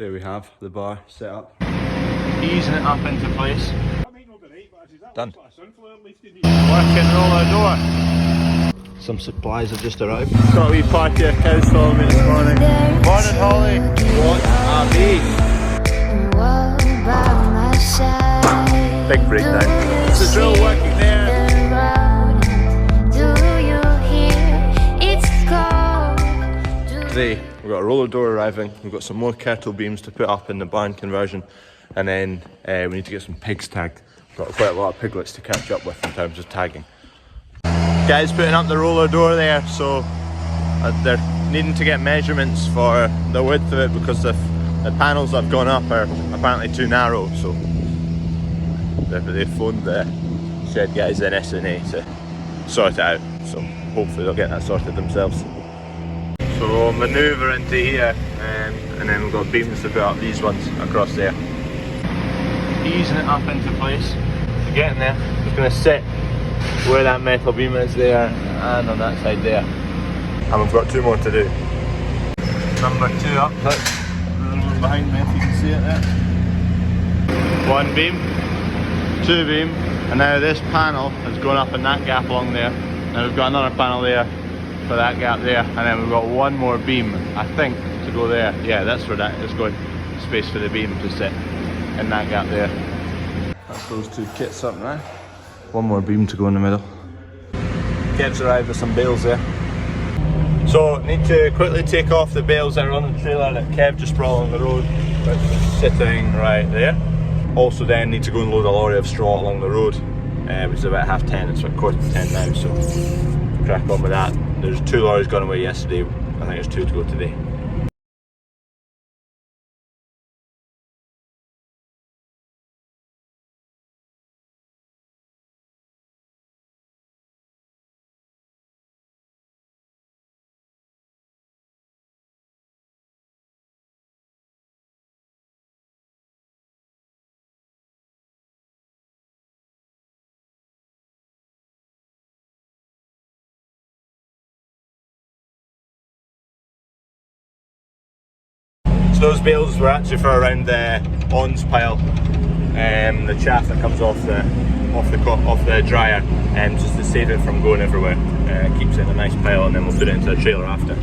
There we have the bar set up. Easing it up into place. Done. Working roller door. Some supplies have just arrived. Got a wee party of cows following me this morning. Morning, Holly. What a beast! Big breakdown. There's the drill working there. Today we've got a roller door arriving, we've got some more kettle beams to put up in the barn conversion, and then we need to get some pigs tagged. We've got quite a lot of piglets to catch up with in terms of tagging. Guys putting up the roller door there, so they're needing to get measurements for the width of it because the panels that have gone up are apparently too narrow, so they've phoned the shed guys in SNA to sort it out, so hopefully they'll get that sorted themselves. So we'll manoeuvre into here, and then we've got beams to put up these ones across there. Easing it up into place. We're getting there. Just going to sit where that metal beam is there and on that side there. And we've got two more to do. Number 2 up. That's the one behind me if you can see it there. 1 beam, 2 beam, and now this panel has gone up in that gap along there. Now we've got another panel there for that gap there, and then we've got 1 more beam, I think, to go there. Yeah, that's where that is going. Space for the beam to sit in that gap there. That's those 2 kits up now. 1 more beam to go in the middle. Kev's arrived with some bales there. So, need to quickly take off the bales that are on the trailer that Kev just brought along the road, which is sitting right there. Also then need to go and load a lorry of straw along the road, which is about 10:30, it's about 10:15 now, so crack on with that. There's 2 lorries gone away yesterday, I think there's 2 to go today. Those bales were actually for around the ons pile, the chaff that comes off the dryer, just to save it from going everywhere. Keeps it in a nice pile, and then we'll put it into the trailer after.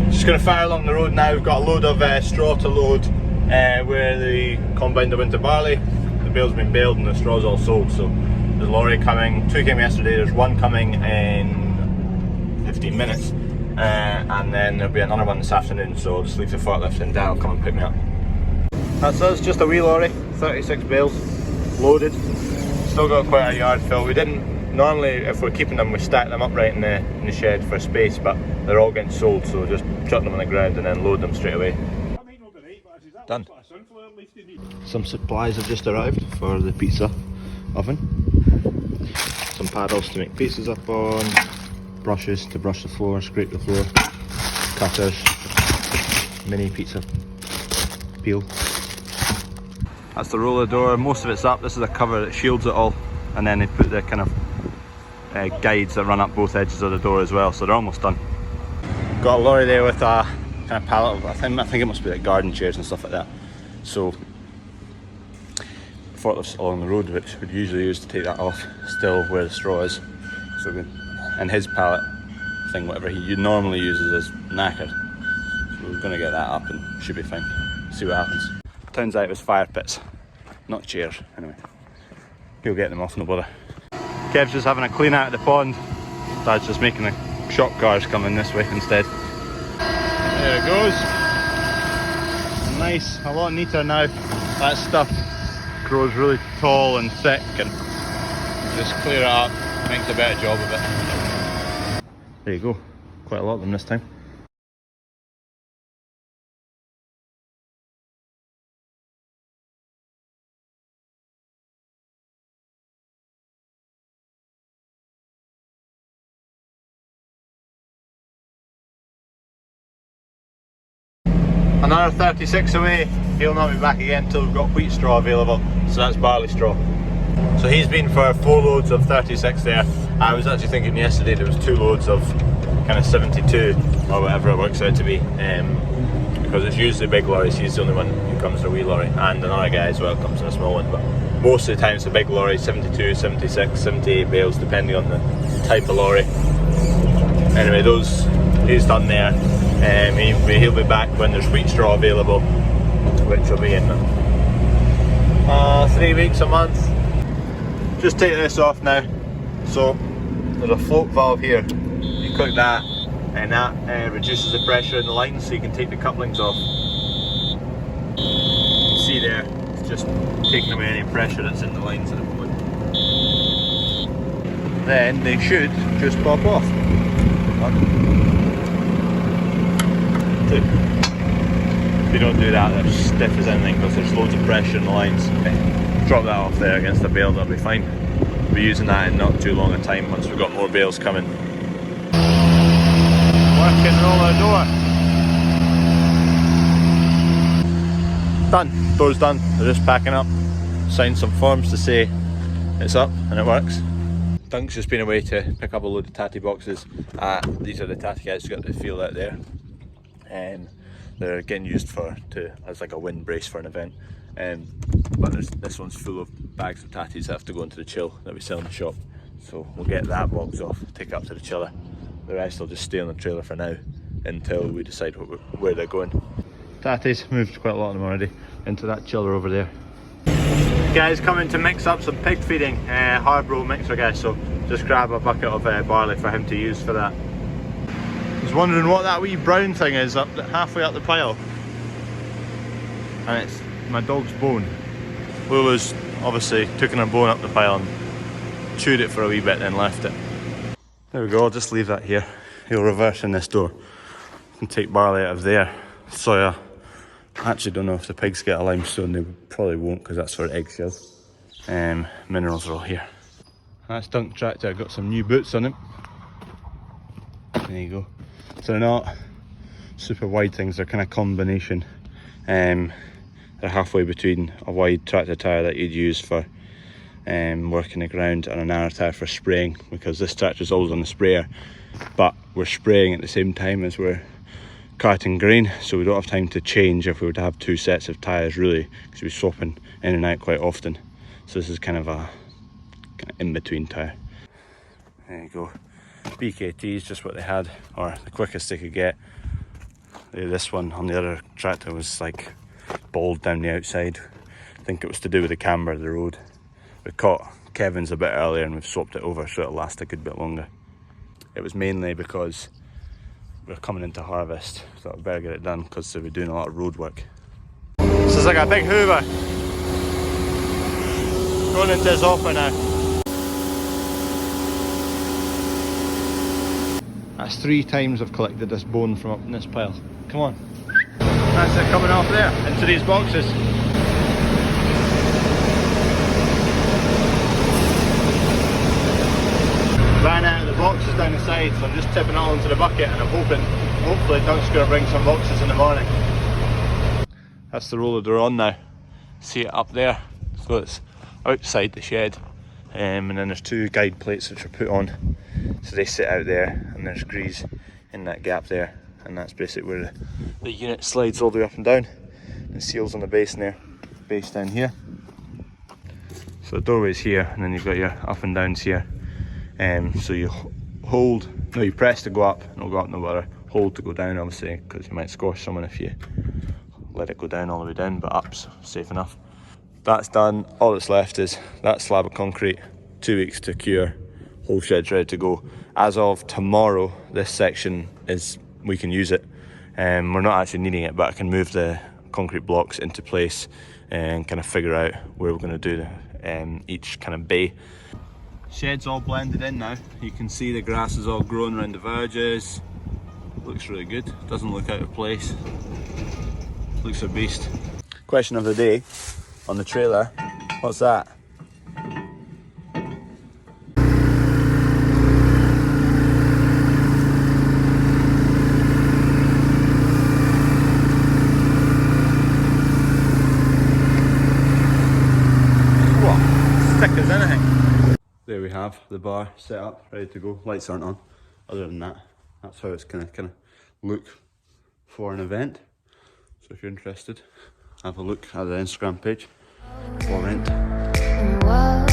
Just going to fire along the road now. We've got a load of straw to load where they combine the winter barley. The bale's been baled and the straw's all sold, so there's a lorry coming. 2 came yesterday, there's 1 coming in 15 minutes. And then there'll be another one this afternoon, so I'll just leave the forklift and Dan will come and pick me up. That's us, just a wee lorry, 36 bales, loaded. Still got quite a yard fill. We didn't, normally if we're keeping them we stack them upright in the shed for space, but they're all getting sold, so just chuck them on the ground and then load them straight away. Done. Some supplies have just arrived for the pizza oven. Some paddles to make pizzas up on. Brushes to brush the floor, scrape the floor, cutters, mini pizza peel. That's the roller door, most of it's up. This is a cover that shields it all, and then they put the kind of guides that run up both edges of the door as well, so they're almost done. Got a lorry there with a kind of pallet of, I think it must be like garden chairs and stuff like that. So forklifts along the road, which we'd usually use to take that off, still where the straw is. So and his pallet thing, whatever he normally uses, is knackered. So we're going to get that up and should be fine. See what happens. Turns out it was fire pits, not chairs. Anyway, he'll get them off, no bother. Kev's just having a clean out of the pond. Dad's just making the shop cars come in this way instead. There it goes. Nice, a lot neater now. That stuff grows really tall and thick, and just clear it up, makes a better job of it. There you go, quite a lot of them this time. Another 36 away, he'll not be back again until we've got wheat straw available, so that's barley straw. So he's been for 4 loads of 36 there. I was actually thinking yesterday there was 2 loads of kind of 72 or whatever it works out to be because it's usually big lorries. He's the only one who comes in a wee lorry, and another guy as well comes in a small one, but most of the time it's a big lorry, 72, 76, 78 bales, depending on the type of lorry. Anyway, he's done there. He'll be back when there's wheat straw available, which will be in 3 weeks, a month. Just take this off now. So there's a float valve here. You click that, and that reduces the pressure in the lines, so you can take the couplings off. You can see there, it's just taking away any pressure that's in the lines at the moment. Then they should just pop off. 1, 2. If you don't do that, they're stiff as anything because there's loads of pressure in the lines. Okay. Drop that off there against the bale, that'll be fine. We'll be using that in not too long a time once we've got more bales coming. Working roller door. Done. Door's done. They're just packing up. Signed some forms to say it's up and it works. Dunk's just been away to pick up a load of tatty boxes. These are the tatty guys who got the field out there. They're getting used as like a wind brace for an event. But this one's full of bags of tatties that have to go into the chill that we sell in the shop. So we'll get that box off, take it up to the chiller. The rest will just stay on the trailer for now until we decide where they're going. Tatties, moved quite a lot of them already into that chiller over there. Guys coming to mix up some pig feeding, Harbro mixer guys, so just grab a bucket of barley for him to use for that. I was wondering what that wee brown thing is halfway up the pile. And it's my dog's bone. Lula's obviously taken her bone up the pile and chewed it for a wee bit, then left it. There we go, I'll just leave that here. He'll reverse in this door and take barley out of there. Soya. I actually don't know if the pigs get a limestone, they probably won't because that's for eggshells. Minerals are all here. That's Dunk tractor, got some new boots on him. There you go. So they're not super wide things, they're kind of combination. They're halfway between a wide tractor tyre that you'd use for working the ground and a narrow tyre for spraying, because this tractor's always on the sprayer, but we're spraying at the same time as we're carting grain, so we don't have time to change if we were to have two sets of tyres really, because we're swapping in and out quite often. So this is kind of a in-between tyre. There you go. BKT is just what they had, or the quickest they could get. This one on the other tractor was like bald down the outside. I think it was to do with the camber of the road. We caught Kevin's a bit earlier and we've swapped it over so it'll last a good bit longer. It was mainly because we're coming into harvest, so I better get it done because we're doing a lot of road work. This is like a big hoover. Going into his hopper now. That's 3 times I've collected this bone from up in this pile. Come on. That's it coming off there, into these boxes. Ran out of the boxes down the side, so I'm just tipping it all into the bucket and I'm hopefully Dunk's going to bring some boxes in the morning. That's the roller door on now. See it up there? So it's outside the shed. And then there's 2 guide plates which are put on. So they sit out there and there's grease in that gap there. And that's basically where the unit slides all the way up and down. And seals on the base in there, base down here. So the doorway's here and then you've got your up and downs here. So you you press to go up and it'll go up in the water, hold to go down obviously because you might squash someone if you let it go down all the way down, but up's safe enough. That's done, all that's left is that slab of concrete, 2 weeks to cure, whole shed's ready to go. As of tomorrow, this section we can use it. We're not actually needing it, but I can move the concrete blocks into place and kind of figure out where we're going to do each kind of bay. Shed's all blended in now. You can see the grass is all grown around the verges. Looks really good. Doesn't look out of place. Looks a beast. Question of the day on the trailer. What's that? What? Thick as anything. There we have the bar set up, ready to go. Lights aren't on. Other than that, that's how it's gonna look for an event. So if you're interested, have a look at the Instagram page for rent. Whoa.